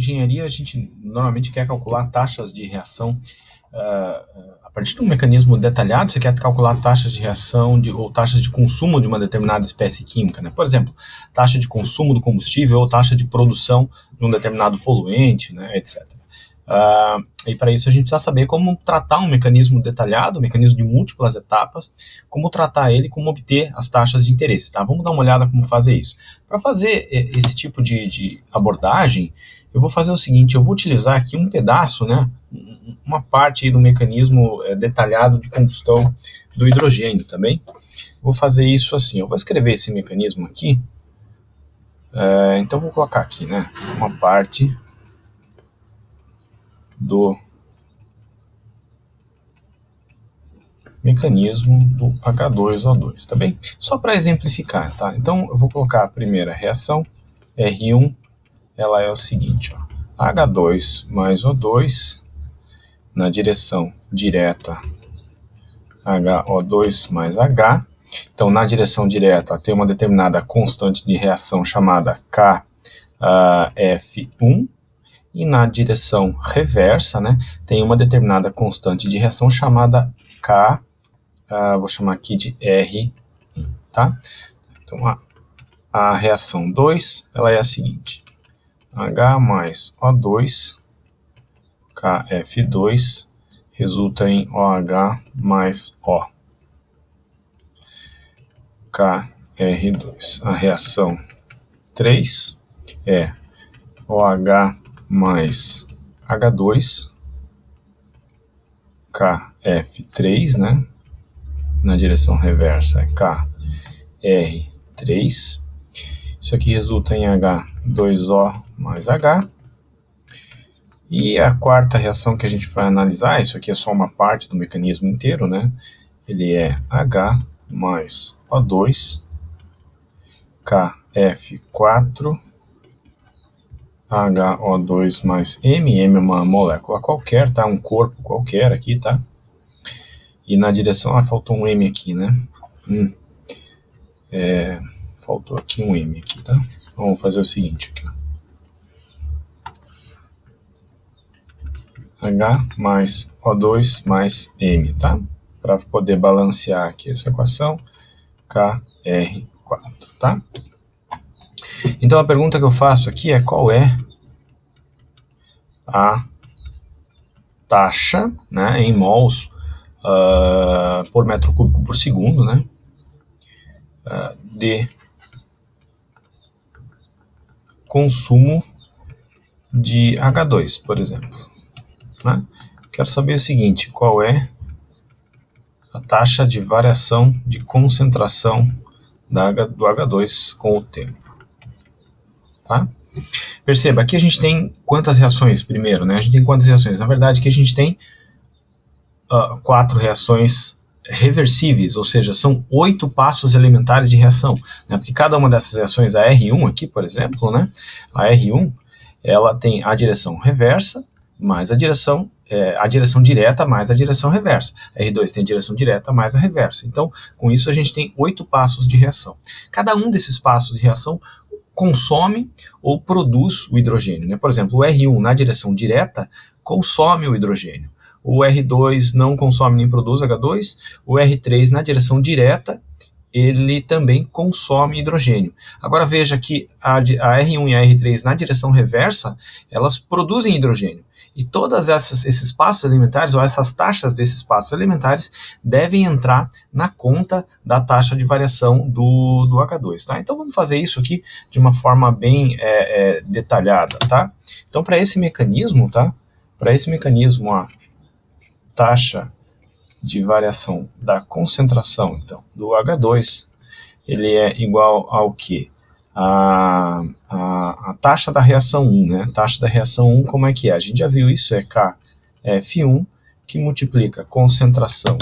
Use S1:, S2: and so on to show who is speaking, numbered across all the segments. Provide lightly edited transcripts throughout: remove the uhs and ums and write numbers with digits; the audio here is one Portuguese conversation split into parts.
S1: engenharia, a gente normalmente quer calcular taxas de reação a partir de um mecanismo detalhado. Você quer calcular taxas de reação ou taxas de consumo de uma determinada espécie química, né? Por exemplo, taxa de consumo do combustível ou taxa de produção de um determinado poluente, né, etc. E para isso a gente precisa saber como tratar um mecanismo detalhado, um mecanismo de múltiplas etapas, como tratar ele, como obter as taxas de interesse, tá? Vamos dar uma olhada como fazer isso. Para fazer esse tipo de abordagem, eu vou fazer o seguinte: eu vou utilizar aqui um pedaço, né, uma parte aí do mecanismo detalhado de combustão do hidrogênio também. Vou fazer isso assim, eu vou escrever esse mecanismo aqui, então vou colocar aqui, né, uma parte do mecanismo do H2O2, tá bem? Só para exemplificar, tá? Então eu vou colocar a primeira reação, R1, ela é o seguinte, ó, H2 mais O2 na direção direta, HO2 mais H. Então, na direção direta, tem uma determinada constante de reação chamada KF1, e na direção reversa, né, tem uma determinada constante de reação chamada vou chamar aqui de R1, tá? Então, a reação 2, ela é a seguinte: H mais O2, KF2, resulta em OH mais O, KR2. A reação 3 é OH mais H2, KF3, né? Na direção reversa é KR3. Isso aqui resulta em H2O mais H. E a quarta reação que a gente vai analisar, isso aqui é só uma parte do mecanismo inteiro, né? Ele é H mais O2, KF4, HO2 mais M. M é uma molécula qualquer, tá? Um corpo qualquer aqui, tá? E na direção, faltou um M aqui, né? Faltou aqui um M aqui, tá? Vamos fazer o seguinte aqui, ó. H mais O2 mais M, tá? Para poder balancear aqui essa equação, KR4, tá? Então a pergunta que eu faço aqui é: qual é a taxa, né, em mols por metro cúbico por segundo, né, de consumo de H2, por exemplo, né? Quero saber o seguinte: qual é a taxa de variação de concentração do H2 com o tempo, tá? Perceba, aqui a gente tem quantas reações primeiro, né? A gente tem quantas reações? Na verdade, aqui a gente tem 4 reações reversíveis, ou seja, são 8 passos elementares de reação, né? Porque cada uma dessas reações, a R1 aqui, por exemplo, né? A R1, ela tem a direção reversa mais a direção direta mais a direção reversa. A R2 tem a direção direta mais a reversa. Então, com isso, a gente tem 8 passos de reação. Cada um desses passos de reação consome ou produz o hidrogênio, né? Por exemplo, o R1 na direção direta consome o hidrogênio. O R2 não consome nem produz H2. O R3 na direção direta, ele também consome hidrogênio. Agora veja que a R1 e a R3 na direção reversa, elas produzem hidrogênio. E todos esses passos elementares, ou essas taxas desses passos elementares, devem entrar na conta da taxa de variação do H2, tá? Então vamos fazer isso aqui de uma forma bem detalhada, tá? Então para esse mecanismo, tá? Para esse mecanismo, a taxa de variação da concentração, então, do H2, ele é igual ao que? A taxa da reação 1, né? A taxa da reação 1, como é que é? A gente já viu isso, é KF1, que multiplica a concentração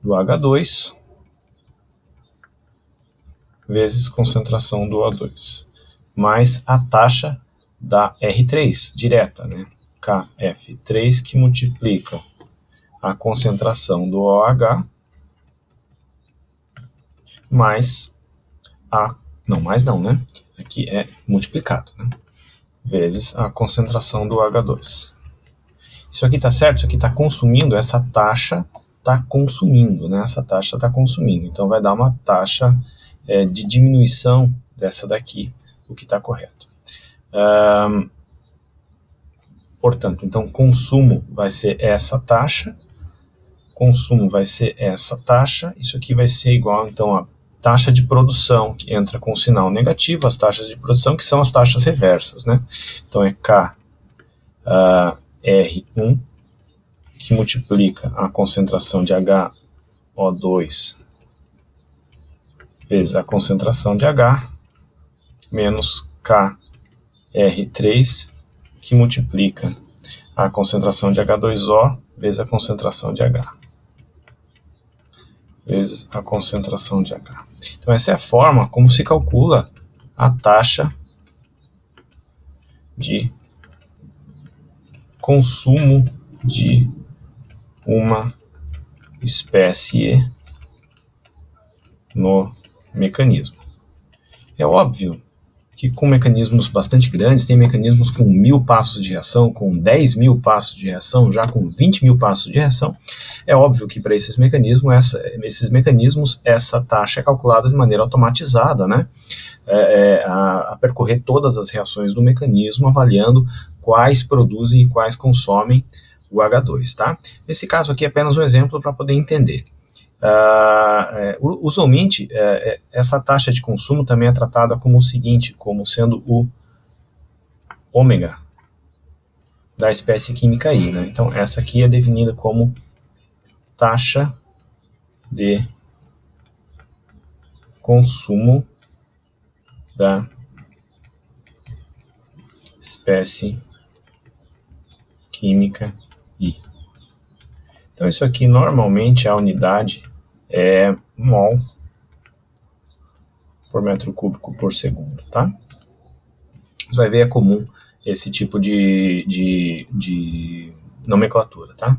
S1: do H2 vezes concentração do O2, mais a taxa da R3, direta, né? KF3, que multiplica a concentração do OH mais a... Não, mais não, né? aqui é multiplicado, né? Vezes a concentração do H2. Isso aqui está certo? Isso aqui está consumindo, essa taxa está consumindo, né? Essa taxa está consumindo. Então, vai dar uma taxa de diminuição dessa daqui, o que está correto. Portanto, então, consumo vai ser essa taxa, consumo vai ser essa taxa, isso aqui vai ser igual, então, a taxa de produção, que entra com sinal negativo, as taxas de produção, que são as taxas reversas, né? Então, é K R1, que multiplica a concentração de HO2 vezes a concentração de H, menos KR3, que multiplica a concentração de H2O vezes a concentração de H. Vezes a concentração de H. Então, essa é a forma como se calcula a taxa de consumo de uma espécie no mecanismo. É óbvio que com mecanismos bastante grandes, tem mecanismos com 1000 passos de reação, com 10.000 passos de reação, já com 20.000 passos de reação, é óbvio que para esses mecanismos, essa taxa é calculada de maneira automatizada, né? A percorrer todas as reações do mecanismo, avaliando quais produzem e quais consomem o H2, tá? Nesse caso aqui é apenas um exemplo para poder entender. Usualmente, essa taxa de consumo também é tratada como o seguinte, como sendo o ômega da espécie química I, né? Então, essa aqui é definida como taxa de consumo da espécie química I. Então, isso aqui, normalmente, a unidade é mol por metro cúbico por segundo, tá? Você vai ver, é comum esse tipo de nomenclatura, tá?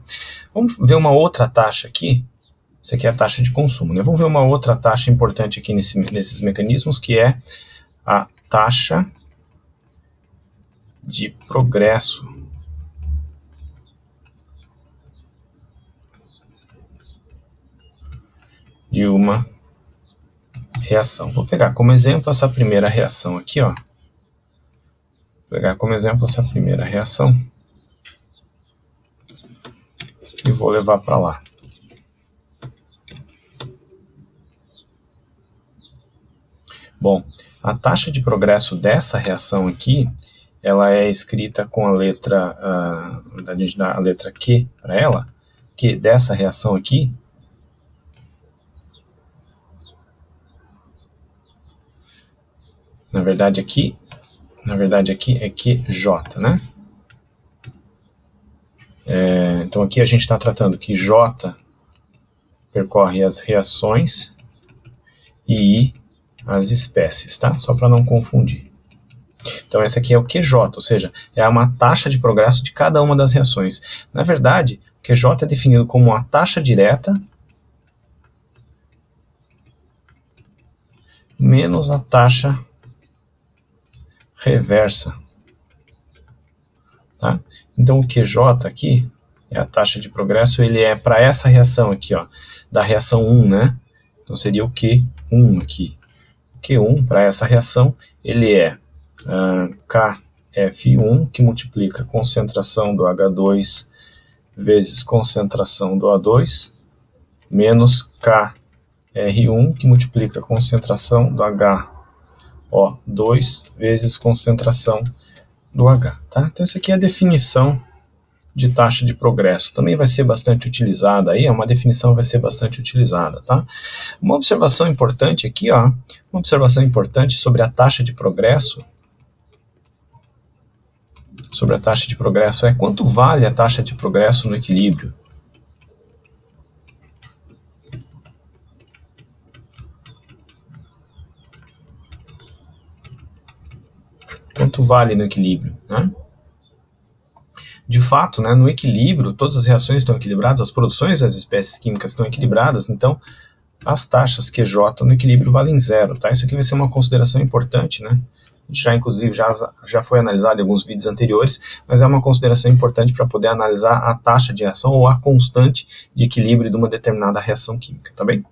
S1: Vamos ver uma outra taxa aqui. Essa aqui é a taxa de consumo, né? Vamos ver uma outra taxa importante aqui nesses mecanismos, que é a taxa de progresso de uma reação. Vou pegar como exemplo essa primeira reação aqui, ó. Vou pegar como exemplo essa primeira reação e vou levar para lá. Bom, a taxa de progresso dessa reação aqui, ela é escrita com a letra, a gente dá a letra Q para ela, que dessa reação aqui, na verdade aqui é QJ, né? Então aqui a gente está tratando que J percorre as reações e I as espécies, tá? Só para não confundir. Então essa aqui é o QJ, ou seja, é uma taxa de progresso de cada uma das reações. Na verdade, o QJ é definido como a taxa direta menos a taxa reversa. Tá? Então o QJ aqui é a taxa de progresso, ele é para essa reação aqui, ó, da reação 1, né? Então seria o Q1 aqui. O Q1 para essa reação, ele é KF1, que multiplica a concentração do H2 vezes concentração do O2, menos KR1, que multiplica a concentração do HO2 vezes concentração do H. Tá? Então, essa aqui é a definição de taxa de progresso. Também vai ser bastante utilizada aí, uma definição vai ser bastante utilizada, tá? Uma observação importante aqui, ó, uma observação importante sobre a taxa de progresso, é quanto vale a taxa de progresso no equilíbrio. Quanto vale no equilíbrio, né? De fato, né, no equilíbrio, todas as reações estão equilibradas, as produções das espécies químicas estão equilibradas, então as taxas QJ no equilíbrio valem zero, tá? Isso aqui vai ser uma consideração importante, né? já inclusive já foi analisado em alguns vídeos anteriores, mas é uma consideração importante para poder analisar a taxa de reação ou a constante de equilíbrio de uma determinada reação química, tá bem?